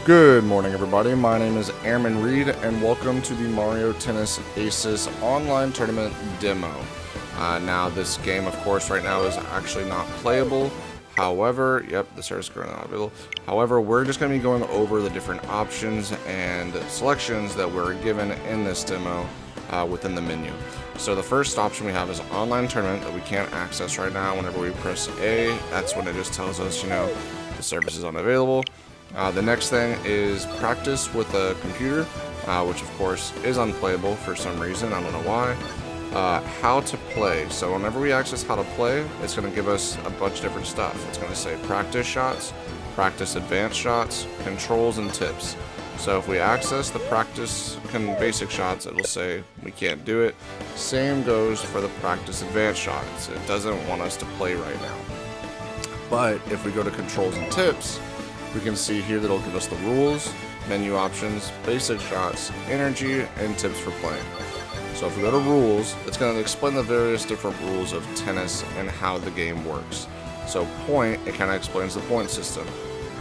Good morning, everybody. My name is Airman Reed, and welcome to the Mario Tennis Aces online tournament demo. Now, this game, of course, right now is actually not playable. However, the server's currently not available. However, we're just going to be going over the different options and selections that we're given in this demo within the menu. So the first option we have is online tournament that we can't access right now. Whenever we press A, that's when it just tells us, the service is unavailable. The next thing is practice with a computer, which of course is unplayable for some reason, I don't know why. How to play. So whenever we access how to play, it's going to give us a bunch of different stuff. It's going to say practice shots, practice advanced shots, controls, and tips. So if we access the practice basic shots, it'll say we can't do it. Same goes for the practice advanced shots. It doesn't want us to play right now. But if we go to controls and tips, we can see here that it'll give us the rules, menu options, basic shots, energy, and tips for playing. So if we go to rules, it's going to explain the various different rules of tennis and how the game works. So point, it kind of explains the point system.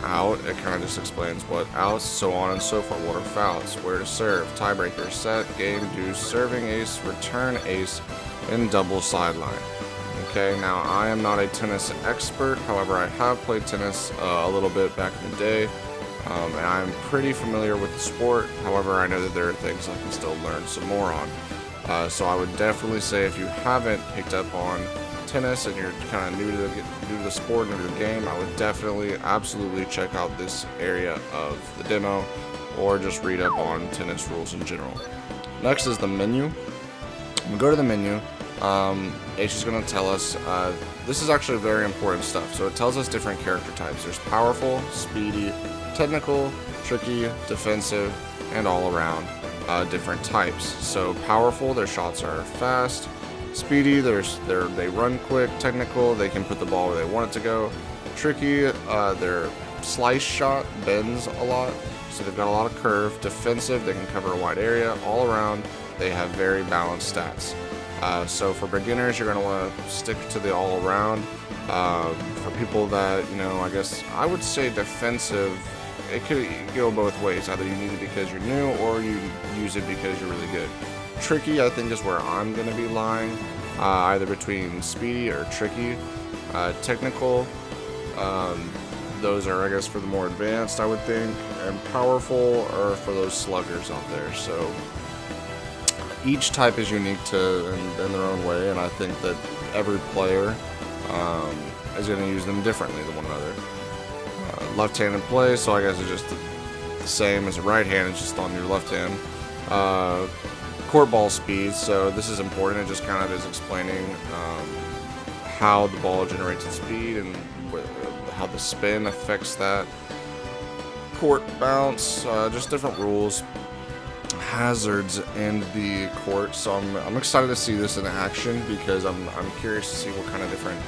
Out, it kind of just explains what outs, so on and so forth, what are fouls, where to serve, tiebreaker, set, game, deuce, serving ace, return ace, and double sideline. Okay, now I am not a tennis expert, however I have played tennis a little bit back in the day, and I'm pretty familiar with the sport. However, I know that there are things I can still learn some more on. So I would definitely say if you haven't picked up on tennis and you're kind of new to the sport, new to the game, I would definitely, absolutely check out this area of the demo, or just read up on tennis rules in general. Next is the menu. When we go to the menu, it's just going to tell us, this is actually very important stuff. So it tells us different character types. There's powerful, speedy, technical, tricky, defensive, and all around different types. So powerful, their shots are fast. Speedy, they run quick. Technical, they can put the ball where they want it to go. Tricky, their slice shot bends a lot, so they've got a lot of curve. Defensive, they can cover a wide area. All around, they have very balanced stats. So for beginners, you're going to want to stick to the all-around. For people that, I guess I would say defensive, it could go both ways. Either you need it because you're new, or you use it because you're really good. Tricky, I think, is where I'm going to be lying, either between speedy or tricky. Technical, those are, I guess, for the more advanced, I would think. And powerful are for those sluggers out there. So each type is unique in their own way, and I think that every player is going to use them differently than one another. Left-handed play, so I guess it's just the same as a right hand, it's just on your left hand. Court ball speed, so this is important. It just kind of is explaining how the ball generates its speed and how the spin affects that. Court bounce, just different rules. Hazards in the court, so I'm excited to see this in action, because I'm curious to see what kind of different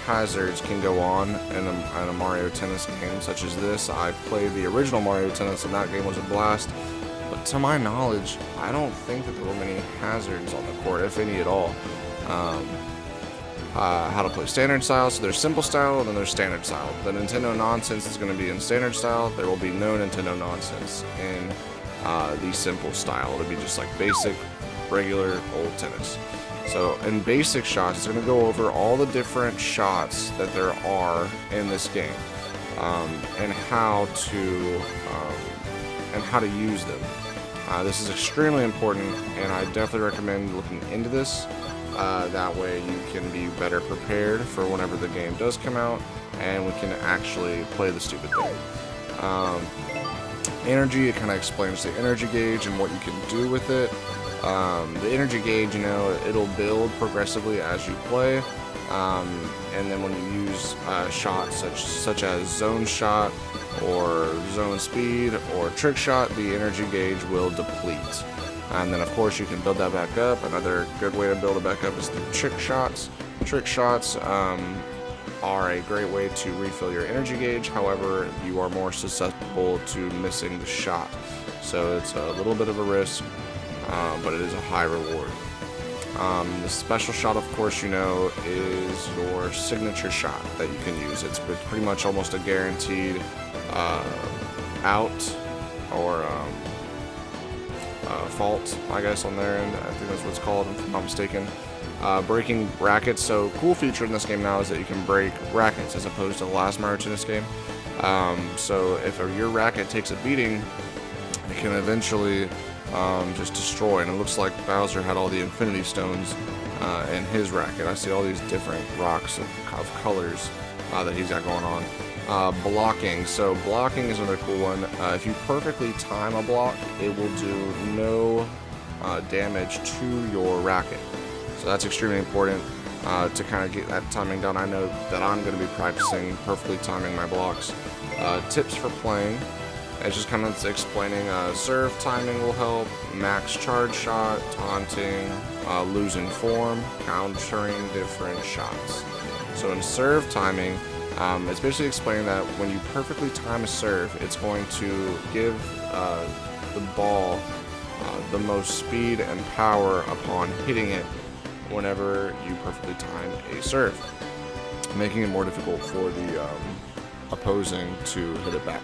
hazards can go on in a Mario Tennis game such as this. I played the original Mario Tennis, and that game was a blast, but to my knowledge, I don't think that there were many hazards on the court, if any at all. How to play standard style, so there's simple style and then there's standard style. The Nintendo nonsense is going to be in standard style. There will be no Nintendo nonsense in the simple style. It'll be just like basic, regular, old tennis. So in basic shots, it's going to go over all the different shots that there are in this game, and how to use them. This is extremely important, and I definitely recommend looking into this. That way you can be better prepared for whenever the game does come out, and we can actually play the stupid thing. Energy, it kind of explains the energy gauge and what you can do with it. The energy gauge, it'll build progressively as you play, and then when you use shots such as zone shot or zone speed or trick shot, the energy gauge will deplete. And then of course you can build that back up. Another good way to build it back up is through trick shots. Trick shots are a great way to refill your energy gauge. However, you are more susceptible to missing the shot, so it's a little bit of a risk, but it is a high reward. The special shot, of course, you know, is your signature shot that you can use. It's pretty much almost a guaranteed out or fault, I guess, on their end. I think that's what it's called, if I'm not mistaken. Breaking brackets. So cool feature in this game now is that you can break brackets as opposed to the last Mario Tennis game. So if your racket takes a beating, it can eventually just destroy. And it looks like Bowser had all the Infinity Stones in his racket. I see all these different rocks of colors that he's got going on. Blocking. So blocking is another cool one. If you perfectly time a block, it will do no damage to your racket. So that's extremely important to kind of get that timing down. I know that I'm going to be practicing perfectly timing my blocks. Tips for playing. It's just kind of explaining serve timing will help, max charge shot, taunting, losing form, countering different shots. So in serve timing, it's basically explaining that when you perfectly time a serve, it's going to give the ball the most speed and power upon hitting it whenever you perfectly time a serve, making it more difficult for the opposing to hit it back.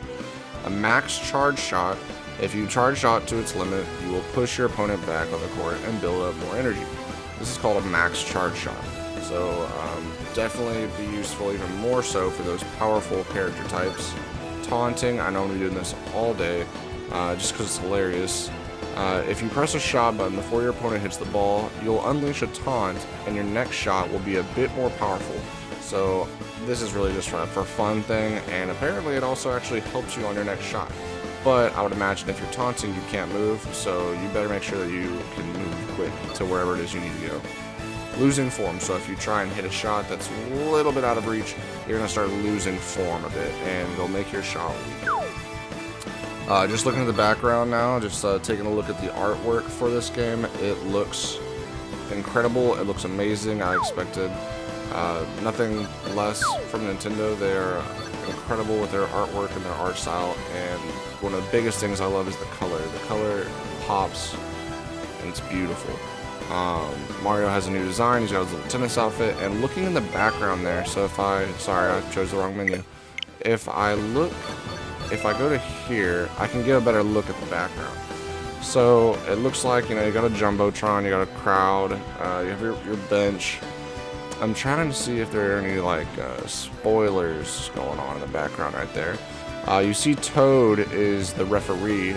A max charge shot. If you charge shot to its limit, you will push your opponent back on the court and build up more energy. This is called a max charge shot. So definitely be useful, even more so for those powerful character types. Taunting, I know I'm going to be doing this all day, just because it's hilarious. If you press a shot button before your opponent hits the ball, you'll unleash a taunt, and your next shot will be a bit more powerful. So this is really just for fun thing, and apparently it also actually helps you on your next shot. But I would imagine if you're taunting, you can't move, so you better make sure that you can move quick to wherever it is you need to go. Losing form. So if you try and hit a shot that's a little bit out of reach, you're going to start losing form a bit, and it'll make your shot weaker. Just looking at the background now, just taking a look at the artwork for this game. It looks incredible. It looks amazing. I expected nothing less from Nintendo. They're incredible with their artwork and their art style, and one of the biggest things I love is the color. The color pops, and it's beautiful. Mario has a new design. He's got his little tennis outfit, and looking in the background there, so I chose the wrong menu. If I go to here, I can get a better look at the background. So it looks like, you know, you got a Jumbotron, you got a crowd, you have your bench. I'm trying to see if there are any like spoilers going on in the background right there. You see Toad is the referee,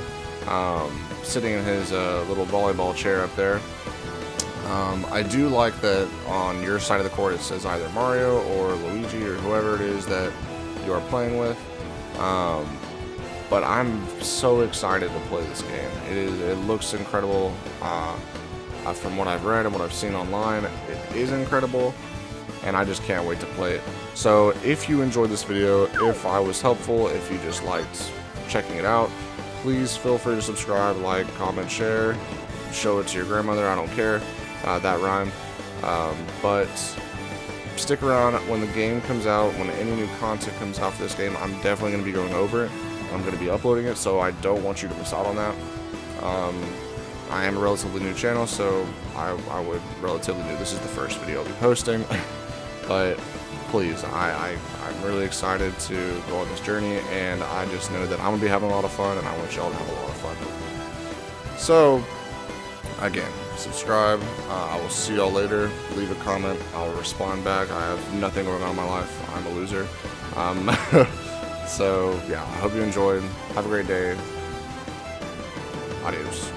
sitting in his little volleyball chair up there. I do like that on your side of the court it says either Mario or Luigi or whoever it is that you are playing with. But I'm so excited to play this game. It looks incredible. From what I've read and what I've seen online, it is incredible, and I just can't wait to play it. So if you enjoyed this video, if I was helpful, if you just liked checking it out, please feel free to subscribe, like, comment, share, show it to your grandmother, I don't care. That rhymed. But stick around when the game comes out, when any new content comes out for this game. I'm definitely going to be going over it. I'm going to be uploading it, so I don't want you to miss out on that. I am a relatively new channel, so I would relatively new. This is the first video I'll be posting. But please, I'm really excited to go on this journey, and I just know that I'm going to be having a lot of fun, and I want y'all to have a lot of fun. So, again, subscribe. I will see y'all later. Leave a comment. I'll respond back. I have nothing going on in my life. I'm a loser. So, yeah, I hope you enjoyed. Have a great day. Adios.